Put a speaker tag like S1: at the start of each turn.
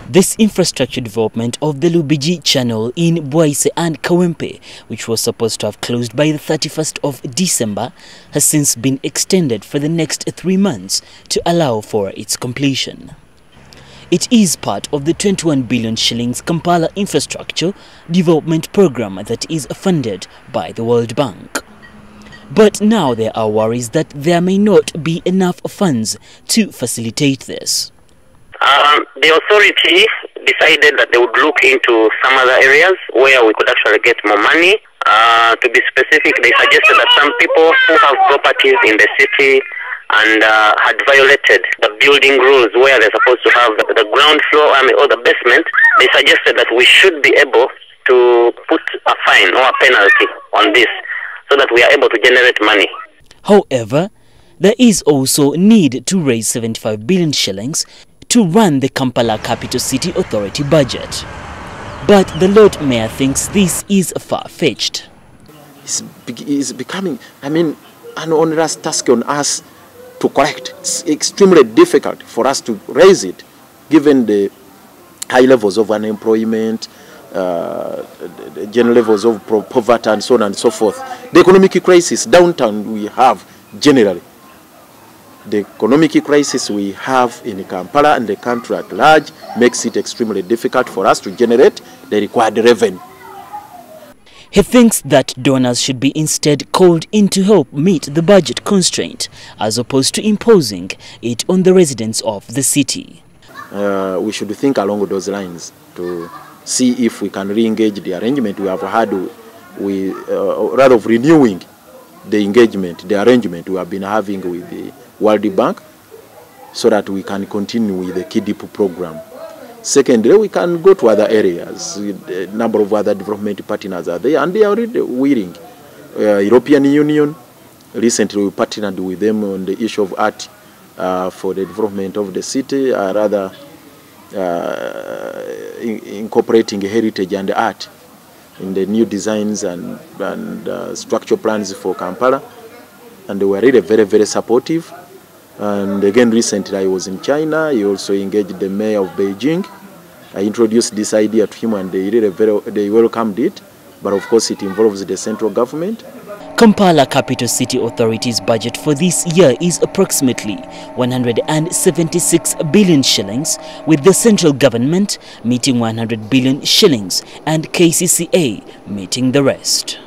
S1: This infrastructure development of the Lubigi Channel in Bwaise and Kawempe, which was supposed to have closed by the 31st of December, has since been extended for the next 3 months to allow for its completion. It is part of the 21 billion shillings Kampala infrastructure development program that is funded by the World Bank. But now there are worries that there may not be enough funds to facilitate this.
S2: The authority decided that they would look into some other areas where we could actually get more money. To be specific, they suggested that some people who have properties in the city and had violated the building rules where they're supposed to have the ground floor or the basement, they suggested that we should be able to put a fine or a penalty on this so that we are able to generate money.
S1: However, there is also need to raise 75 billion shillings to run the Kampala Capital City Authority budget. But the Lord Mayor thinks this is far-fetched.
S3: It's becoming, an onerous task on us to collect. It's extremely difficult for us to raise it, given the high levels of unemployment, the general levels of poverty and so on and so forth. The economic crisis downtown we have generally. The economic crisis we have in Kampala and the country at large makes it extremely difficult for us to generate the required revenue.
S1: He thinks that donors should be instead called in to help meet the budget constraint, as opposed to imposing it on the residents of the city.
S3: We should think along those lines to see if we can re-engage the arrangement we have had rather of renewing the engagement, the arrangement we have been having with the World Bank, so that we can continue with the KDP program. Secondly, we can go to other areas. A number of other development partners are there, and they are already willing. European Union, recently we partnered with them on the issue of art for the development of the city, rather incorporating heritage and art in the new designs and structural plans for Kampala. And they were really very, very supportive. And again, recently I was in China. He also engaged the mayor of Beijing. I introduced this idea to him, and they welcomed it. But of course, it involves the central government.
S1: Kampala Capital City Authority's budget for this year is approximately 176 billion shillings, with the central government meeting 100 billion shillings and KCCA meeting the rest.